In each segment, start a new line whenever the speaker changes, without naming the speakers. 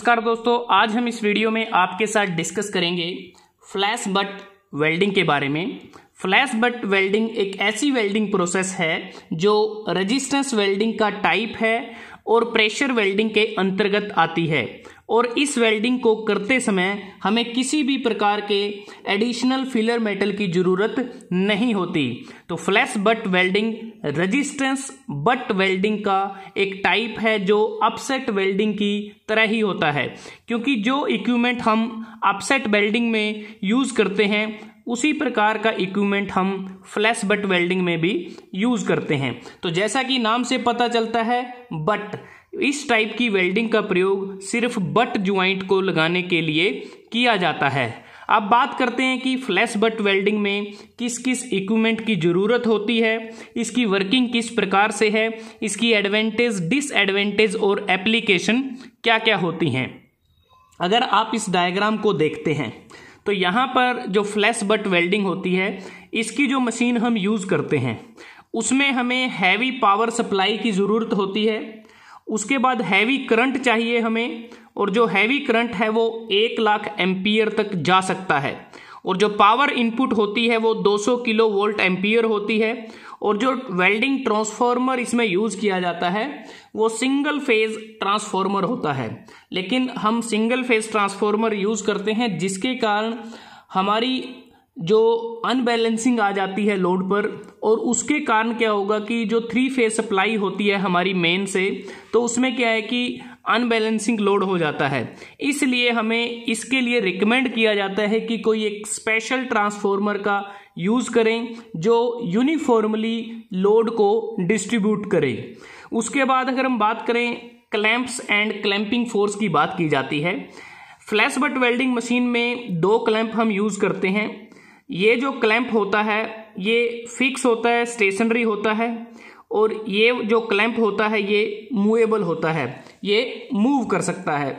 नमस्कार दोस्तों, आज हम इस वीडियो में आपके साथ डिस्कस करेंगे फ्लैश बट वेल्डिंग के बारे में। फ्लैश बट वेल्डिंग एक ऐसी वेल्डिंग प्रोसेस है जो रेजिस्टेंस वेल्डिंग का टाइप है और प्रेशर वेल्डिंग के अंतर्गत आती है और इस वेल्डिंग को करते समय हमें किसी भी प्रकार के एडिशनल फिलर मेटल की ज़रूरत नहीं होती। तो flash butt welding resistance butt welding का एक टाइप है जो अपसेट वेल्डिंग की तरह ही होता है, क्योंकि जो इक्विपमेंट हम अपसेट वेल्डिंग में यूज़ करते हैं उसी प्रकार का इक्विपमेंट हम फ्लैश बट वेल्डिंग में भी यूज़ करते हैं। तो जैसा कि नाम से पता चलता है, बट इस टाइप की वेल्डिंग का प्रयोग सिर्फ बट ज्वाइंट को लगाने के लिए किया जाता है। अब बात करते हैं कि फ्लैश बट वेल्डिंग में किस किस इक्विपमेंट की ज़रूरत होती है, इसकी वर्किंग किस प्रकार से है, इसकी एडवांटेज डिसएडवांटेज और एप्लीकेशन क्या क्या होती हैं। अगर आप इस डायग्राम को देखते हैं तो यहाँ पर जो फ्लैश बट वेल्डिंग होती है, इसकी जो मशीन हम यूज़ करते हैं उसमें हमें हैवी पावर सप्लाई की ज़रूरत होती है। उसके बाद हैवी करंट चाहिए हमें, और जो हैवी करंट है वो 1 लाख एम्पियर तक जा सकता है, और जो पावर इनपुट होती है वो 200 किलो वोल्ट एम्पियर होती है। और जो वेल्डिंग ट्रांसफार्मर इसमें यूज़ किया जाता है वो सिंगल फेज ट्रांसफार्मर होता है, लेकिन हम सिंगल फेज ट्रांसफार्मर यूज़ करते हैं जिसके कारण हमारी जो अनबैलेंसिंग आ जाती है लोड पर, और उसके कारण क्या होगा कि जो 3 फेज सप्लाई होती है हमारी मेन से, तो उसमें क्या है कि अनबैलेंसिंग लोड हो जाता है। इसलिए हमें इसके लिए रिकमेंड किया जाता है कि कोई एक स्पेशल ट्रांसफार्मर का यूज़ करें जो यूनिफॉर्मली लोड को डिस्ट्रीब्यूट करे। उसके बाद अगर हम बात करें क्लैंप्स एंड क्लैंपिंग फोर्स की बात की जाती है। फ्लैश बट वेल्डिंग मशीन में 2 क्लैंप हम यूज़ करते हैं। ये जो क्लैंप होता है ये फिक्स होता है, स्टेशनरी होता है, और ये जो क्लैंप होता है ये मूवेबल होता है, ये मूव कर सकता है।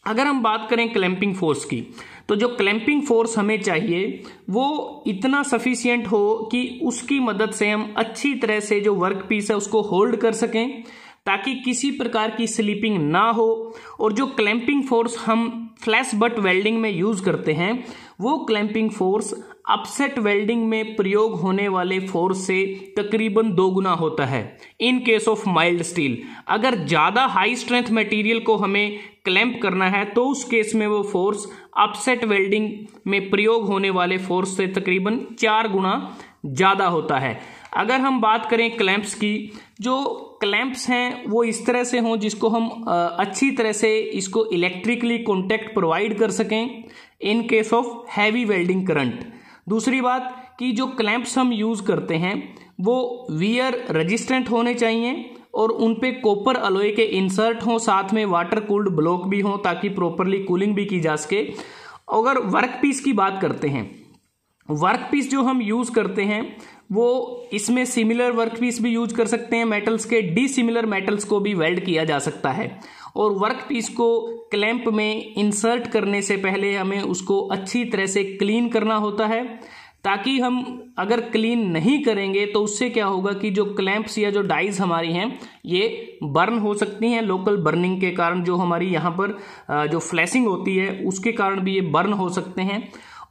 अगर हम बात करें क्लैंपिंग फोर्स की, तो जो क्लैंपिंग फोर्स हमें चाहिए वो इतना सफिशिएंट हो कि उसकी मदद से हम अच्छी तरह से जो वर्क पीस है उसको होल्ड कर सकें ताकि किसी प्रकार की स्लिपिंग ना हो। और जो क्लैंपिंग फोर्स हम फ्लैश बट वेल्डिंग में यूज़ करते हैं वो क्लैंपिंग फोर्स अपसेट वेल्डिंग में प्रयोग होने वाले फोर्स से तकरीबन 2 गुना होता है in case of mild steel. अगर ज़्यादा हाई स्ट्रेंथ मटेरियल को हमें क्लैंप करना है तो उस केस में वो फोर्स अपसेट वेल्डिंग में प्रयोग होने वाले फोर्स से तकरीबन 4 गुना ज़्यादा होता है। अगर हम बात करें क्लैंप्स की, जो क्लैंप्स हैं वो इस तरह से हों जिसको हम अच्छी तरह से इसको इलेक्ट्रिकली कॉन्टैक्ट प्रोवाइड कर सकें in case of heavy welding current. दूसरी बात कि जो क्लैंप्स हम यूज़ करते हैं वो वियर रेजिस्टेंट होने चाहिए और उन पे कॉपर अलॉय के इंसर्ट हों, साथ में वाटर कूल्ड ब्लॉक भी हों ताकि प्रॉपरली कूलिंग भी की जा सके। अगर वर्क पीस की बात करते हैं, वर्क पीस जो हम यूज़ करते हैं वो इसमें सिमिलर वर्क पीस भी यूज कर सकते हैं मेटल्स के, डिसिमिलर मेटल्स को भी वेल्ड किया जा सकता है। और वर्क पीस को क्लैंप में इंसर्ट करने से पहले हमें उसको अच्छी तरह से क्लीन करना होता है, ताकि हम अगर क्लीन नहीं करेंगे तो उससे क्या होगा कि जो क्लैंप्स या जो डाइज हमारी हैं ये बर्न हो सकती हैं। लोकल बर्निंग के कारण जो हमारी यहाँ पर जो फ्लैशिंग होती है उसके कारण भी ये बर्न हो सकते हैं।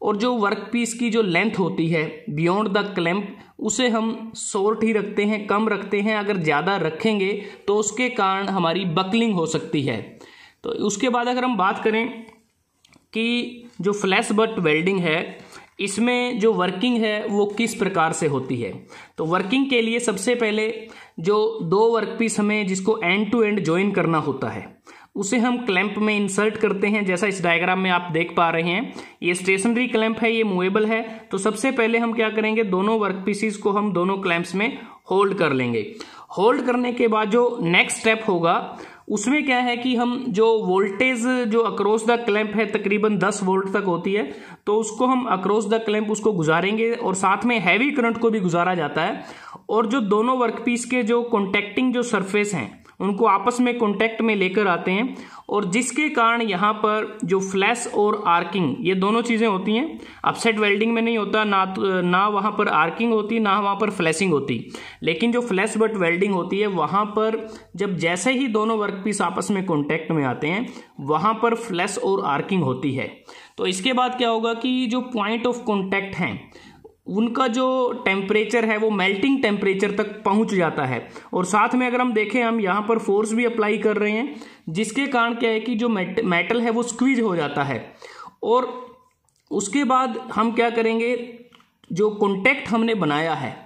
और जो वर्क पीस की जो लेंथ होती है बियॉन्ड द क्लैंप उसे हम शॉर्ट ही रखते हैं, कम रखते हैं। अगर ज़्यादा रखेंगे तो उसके कारण हमारी बकलिंग हो सकती है। तो उसके बाद अगर हम बात करें कि जो फ्लैश बट वेल्डिंग है इसमें जो वर्किंग है वो किस प्रकार से होती है, तो वर्किंग के लिए सबसे पहले जो 2 वर्क पीस हमें जिसको एंड टू एंड ज्वाइन करना होता है उसे हम क्लैंप में इंसर्ट करते हैं। जैसा इस डायग्राम में आप देख पा रहे हैं ये स्टेशनरी क्लैंप है, ये मूवेबल है। तो सबसे पहले हम क्या करेंगे, दोनों वर्क पीसेस को हम दोनों क्लैंप्स में होल्ड कर लेंगे। होल्ड करने के बाद जो नेक्स्ट स्टेप होगा उसमें क्या है कि हम जो वोल्टेज जो अक्रॉस द क्लैंप है तकरीबन 10 वोल्ट तक होती है, तो उसको हम अक्रॉस द क्लैंप उसको गुजारेंगे और साथ में हैवी करंट को भी गुजारा जाता है। और जो दोनों वर्क पीस के जो कॉन्टैक्टिंग जो सरफेस हैं उनको आपस में कॉन्टैक्ट में लेकर आते हैं, और जिसके कारण यहाँ पर जो फ्लैश और आर्किंग ये दोनों चीज़ें होती हैं। अपसेट वेल्डिंग में नहीं होता, ना वहाँ पर आर्किंग होती, ना वहाँ पर फ्लैशिंग होती। लेकिन जो फ्लैश बट वेल्डिंग होती है वहाँ पर जब जैसे ही दोनों वर्कपीस आपस में कॉन्टैक्ट में आते हैं वहाँ पर फ्लैश और आर्किंग होती है। तो इसके बाद क्या होगा कि जो पॉइंट ऑफ कॉन्टैक्ट हैं उनका जो टेम्परेचर है वो मेल्टिंग टेम्परेचर तक पहुंच जाता है, और साथ में अगर हम देखें हम यहाँ पर फोर्स भी अप्लाई कर रहे हैं, जिसके कारण क्या है कि जो मेटल है वो स्क्वीज हो जाता है। और उसके बाद हम क्या करेंगे, जो कॉन्टैक्ट हमने बनाया है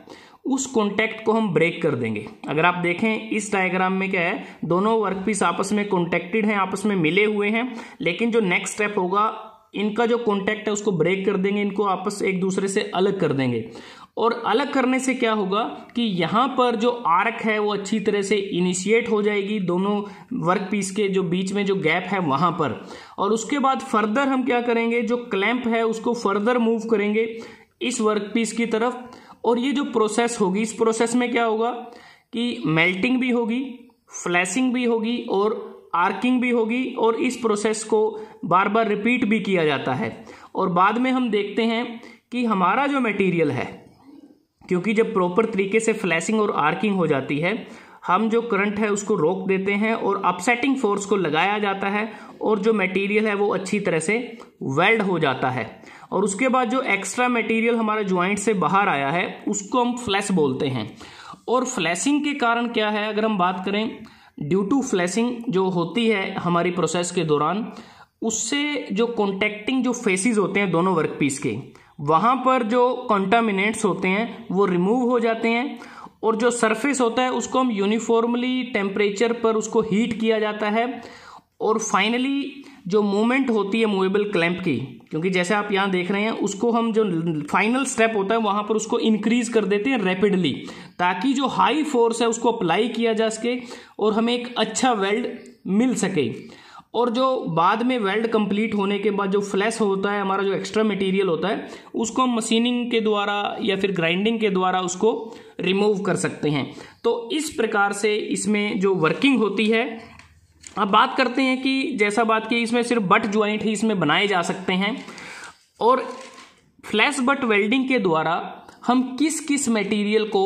उस कॉन्टैक्ट को हम ब्रेक कर देंगे। अगर आप देखें इस डायग्राम में क्या है, दोनों वर्कपीस आपस में कॉन्टैक्टेड हैं, आपस में मिले हुए हैं, लेकिन जो नेक्स्ट स्टेप होगा इनका जो कॉन्टैक्ट है उसको ब्रेक कर देंगे, इनको आपस एक दूसरे से अलग कर देंगे। और अलग करने से क्या होगा कि यहाँ पर जो आर्क है वो अच्छी तरह से इनिशिएट हो जाएगी दोनों वर्क पीस के जो बीच में जो गैप है वहाँ पर। और उसके बाद फर्दर हम क्या करेंगे, जो क्लैंप है उसको फर्दर मूव करेंगे इस वर्क पीस की तरफ। और ये जो प्रोसेस होगी, इस प्रोसेस में क्या होगा कि मेल्टिंग भी होगी, फ्लैशिंग भी होगी और आर्किंग भी होगी, और इस प्रोसेस को बार बार रिपीट भी किया जाता है। और बाद में हम देखते हैं कि हमारा जो मटेरियल है, क्योंकि जब प्रॉपर तरीके से फ्लैशिंग और आर्किंग हो जाती है हम जो करंट है उसको रोक देते हैं और अपसेटिंग फोर्स को लगाया जाता है, और जो मटेरियल है वो अच्छी तरह से वेल्ड हो जाता है। और उसके बाद जो एक्स्ट्रा मटेरियल हमारा ज्वाइंट से बाहर आया है उसको हम फ्लैश बोलते हैं। और फ्लैशिंग के कारण क्या है, अगर हम बात करें, ड्यू टू फ्लैशिंग जो होती है हमारी प्रोसेस के दौरान, उससे जो कॉन्टैक्टिंग जो फेसेस होते हैं दोनों वर्कपीस के, वहाँ पर जो कॉन्टामिनेंट्स होते हैं वो रिमूव हो जाते हैं, और जो सरफेस होता है उसको हम यूनिफॉर्मली टेम्परेचर पर उसको हीट किया जाता है। और फाइनली जो मूवमेंट होती है मूवेबल क्लैंप की, क्योंकि जैसे आप यहाँ देख रहे हैं उसको हम जो फाइनल स्टेप होता है वहाँ पर उसको इंक्रीज कर देते हैं रैपिडली, ताकि जो हाई फोर्स है उसको अप्लाई किया जा सके और हमें एक अच्छा वेल्ड मिल सके। और जो बाद में वेल्ड कंप्लीट होने के बाद जो फ्लैश होता है, हमारा जो एक्स्ट्रा मटेरियल होता है, उसको हम मशीनिंग के द्वारा या फिर ग्राइंडिंग के द्वारा उसको रिमूव कर सकते हैं। तो इस प्रकार से इसमें जो वर्किंग होती है। अब बात करते हैं कि जैसा बात की इसमें सिर्फ बट ज्वाइंट ही इसमें बनाए जा सकते हैं, और फ्लैश बट वेल्डिंग के द्वारा हम किस किस मटेरियल को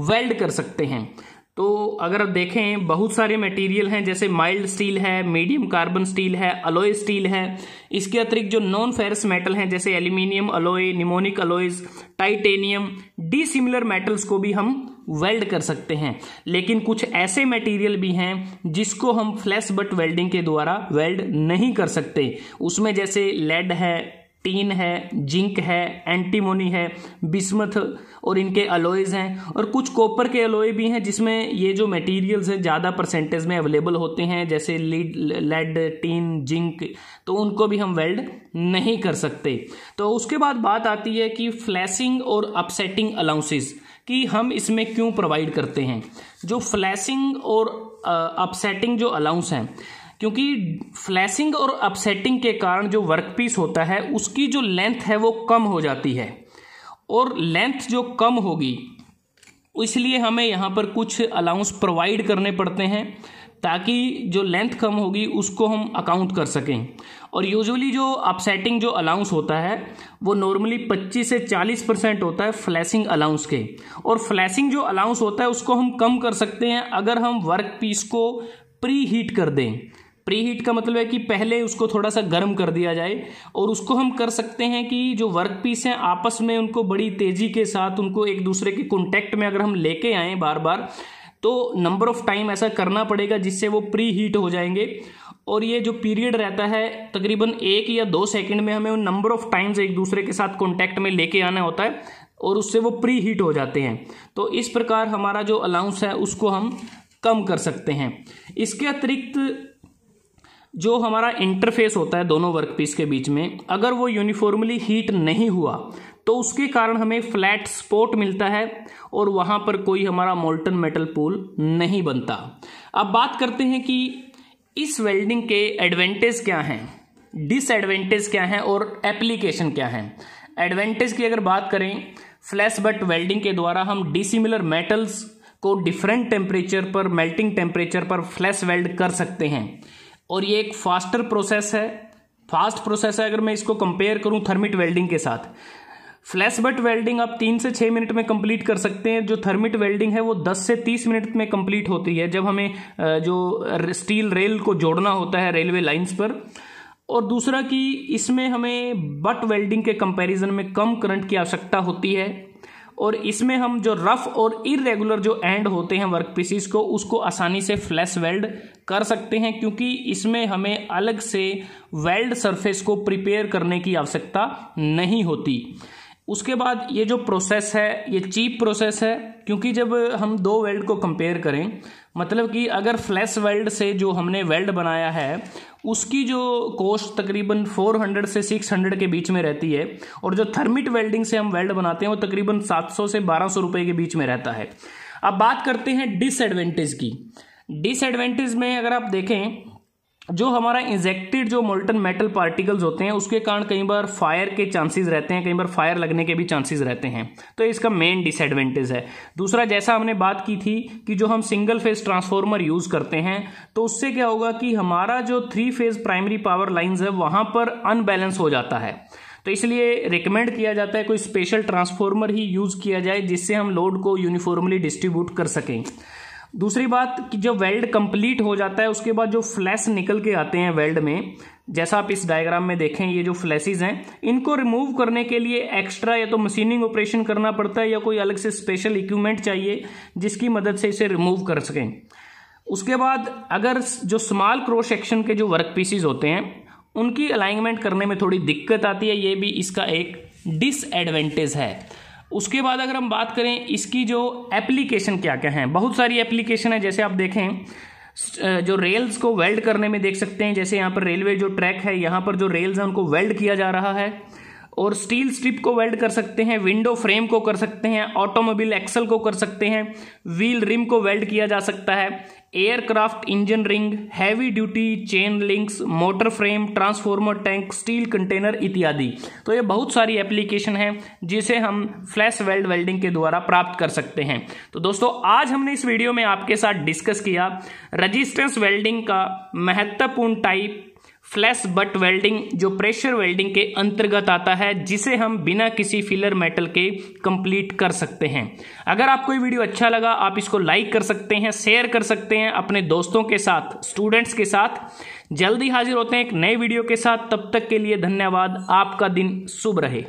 वेल्ड कर सकते हैं। तो अगर आप देखें बहुत सारे मटेरियल हैं, जैसे माइल्ड स्टील है, मीडियम कार्बन स्टील है, अलॉय स्टील है। इसके अतिरिक्त जो नॉन फेरस मेटल हैं जैसे aluminium alloy, mnemonic alloys, titanium, dissimilar metals को भी हम वेल्ड कर सकते हैं। लेकिन कुछ ऐसे मटेरियल भी हैं जिसको हम फ्लैश बट वेल्डिंग के द्वारा वेल्ड नहीं कर सकते। उसमें जैसे लेड है, टीन है, जिंक है, एंटीमोनी है, बिस्मथ और इनके अलॉयज हैं, और कुछ कॉपर के अलॉय भी हैं जिसमें ये जो मटेरियल्स हैं ज़्यादा परसेंटेज में अवेलेबल होते हैं, जैसे लेड, टीन, जिंक, तो उनको भी हम वेल्ड नहीं कर सकते। तो उसके बाद बात आती है कि फ्लैशिंग और अपसेटिंग अलाउंसेस कि हम इसमें क्यों प्रोवाइड करते हैं। जो फ्लैशिंग और अपसेटिंग जो अलाउंस हैं, क्योंकि फ्लैशिंग और अपसेटिंग के कारण जो वर्कपीस होता है उसकी जो लेंथ है वो कम हो जाती है, और लेंथ जो कम होगी इसलिए हमें यहाँ पर कुछ अलाउंस प्रोवाइड करने पड़ते हैं ताकि जो लेंथ कम होगी उसको हम अकाउंट कर सकें। और यूजुअली जो अपसेटिंग जो अलाउंस होता है वो नॉर्मली 25 से 40% होता है फ्लैशिंग अलाउंस के, और फ्लैशिंग जो अलाउंस होता है उसको हम कम कर सकते हैं अगर हम वर्क पीस को प्री हीट कर दें। प्री हीट का मतलब है कि पहले उसको थोड़ा सा गर्म कर दिया जाए, और उसको हम कर सकते हैं कि जो वर्क पीस हैं आपस में उनको बड़ी तेज़ी के साथ उनको एक दूसरे के कॉन्टैक्ट में अगर हम लेके आएँ बार बार, तो नंबर ऑफ टाइम ऐसा करना पड़ेगा जिससे वो प्री हीट हो जाएंगे। और ये जो पीरियड रहता है तकरीबन 1 या 2 सेकंड में हमें उन नंबर ऑफ टाइम्स एक दूसरे के साथ कॉन्टैक्ट में लेके आना होता है, और उससे वो प्री हीट हो जाते हैं। तो इस प्रकार हमारा जो अलाउंस है उसको हम कम कर सकते हैं। इसके अतिरिक्त जो हमारा इंटरफेस होता है दोनों वर्कपीस के बीच में, अगर वो यूनिफॉर्मली हीट नहीं हुआ तो उसके कारण हमें फ्लैट स्पॉट मिलता है और वहाँ पर कोई हमारा मोल्टन मेटल पूल नहीं बनता। अब बात करते हैं कि इस वेल्डिंग के एडवांटेज क्या हैं, डिसएडवांटेज क्या हैं और एप्लीकेशन क्या हैं। एडवांटेज की अगर बात करें, फ्लैश बट वेल्डिंग के द्वारा हम डिसिमिलर मेटल्स को डिफरेंट टेम्परेचर पर, मेल्टिंग टेम्परेचर पर फ्लैश वेल्ड कर सकते हैं। और ये एक फास्टर प्रोसेस है, फास्ट प्रोसेस है। अगर मैं इसको कंपेयर करूं थर्मिट वेल्डिंग के साथ, फ्लैश बट वेल्डिंग आप 3 से 6 मिनट में कंप्लीट कर सकते हैं, जो थर्मिट वेल्डिंग है वो 10 से 30 मिनट में कंप्लीट होती है, जब हमें जो स्टील रेल को जोड़ना होता है रेलवे लाइंस पर। और दूसरा कि इसमें हमें बट वेल्डिंग के कंपैरिजन में कम करंट की आवश्यकता होती है, और इसमें हम जो रफ और इरेगुलर जो एंड होते हैं वर्क पीसीस को, उसको आसानी से फ्लैश वेल्ड कर सकते हैं, क्योंकि इसमें हमें अलग से वेल्ड सरफेस को प्रिपेयर करने की आवश्यकता नहीं होती। उसके बाद ये जो प्रोसेस है ये चीप प्रोसेस है, क्योंकि जब हम दो वेल्ड को कंपेयर करें, मतलब कि अगर फ्लैश वेल्ड से जो हमने वेल्ड बनाया है उसकी जो कॉस्ट तकरीबन 400 से 600 के बीच में रहती है, और जो थर्मिट वेल्डिंग से हम वेल्ड बनाते हैं वो तकरीबन 700 से 1200 रुपए के बीच में रहता है। अब बात करते हैं डिसएडवांटेज की। डिसएडवांटेज में अगर आप देखें, जो हमारा इंजेक्टेड जो मोल्टन मेटल पार्टिकल्स होते हैं उसके कारण कई बार फायर के चांसेस रहते हैं, कई बार फायर लगने के भी चांसेस रहते हैं, तो इसका मेन डिसएडवांटेज है। दूसरा, जैसा हमने बात की थी कि जो हम सिंगल फेज ट्रांसफार्मर यूज करते हैं तो उससे क्या होगा कि हमारा जो 3 फेज प्राइमरी पावर लाइंस है वहां पर अनबैलेंस हो जाता है, तो इसलिए रिकमेंड किया जाता है कोई स्पेशल ट्रांसफार्मर ही यूज किया जाए जिससे हम लोड को यूनिफॉर्मली डिस्ट्रीब्यूट कर सकें। दूसरी बात कि जब वेल्ड कंप्लीट हो जाता है उसके बाद जो फ्लैश निकल के आते हैं वेल्ड में, जैसा आप इस डायग्राम में देखें, ये जो फ्लैशेस हैं इनको रिमूव करने के लिए एक्स्ट्रा या तो मशीनिंग ऑपरेशन करना पड़ता है या कोई अलग से स्पेशल इक्विपमेंट चाहिए जिसकी मदद से इसे रिमूव कर सकें। उसके बाद अगर जो स्मॉल क्रॉस सेक्शन के जो वर्क पीसेस होते हैं उनकी अलाइनमेंट करने में थोड़ी दिक्कत आती है, ये भी इसका एक डिसएडवांटेज है। उसके बाद अगर हम बात करें इसकी जो एप्लीकेशन क्या क्या हैं, बहुत सारी एप्लीकेशन है। जैसे आप देखें जो रेल्स को वेल्ड करने में देख सकते हैं, जैसे यहाँ पर रेलवे जो ट्रैक है यहाँ पर जो रेल्स हैं उनको वेल्ड किया जा रहा है, और स्टील स्ट्रिप को वेल्ड कर सकते हैं, विंडो फ्रेम को कर सकते हैं, ऑटोमोबाइल एक्सल को कर सकते हैं, व्हील रिम को वेल्ड किया जा सकता है, aircraft engine ring, heavy duty chain links, motor frame, transformer tank, steel container इत्यादि। तो ये बहुत सारी एप्लीकेशन है जिसे हम फ्लैश वेल्ड वेल्डिंग के द्वारा प्राप्त कर सकते हैं। तो दोस्तों आज हमने इस वीडियो में आपके साथ डिस्कस किया रेजिस्टेंस वेल्डिंग का महत्वपूर्ण टाइप फ्लैश बट वेल्डिंग, जो प्रेशर वेल्डिंग के अंतर्गत आता है, जिसे हम बिना किसी फिलर मेटल के कंप्लीट कर सकते हैं। अगर आपको ये वीडियो अच्छा लगा आप इसको लाइक कर सकते हैं, शेयर कर सकते हैं अपने दोस्तों के साथ, स्टूडेंट्स के साथ। जल्दी हाजिर होते हैं एक नए वीडियो के साथ, तब तक के लिए धन्यवाद। आपका दिन शुभ रहे।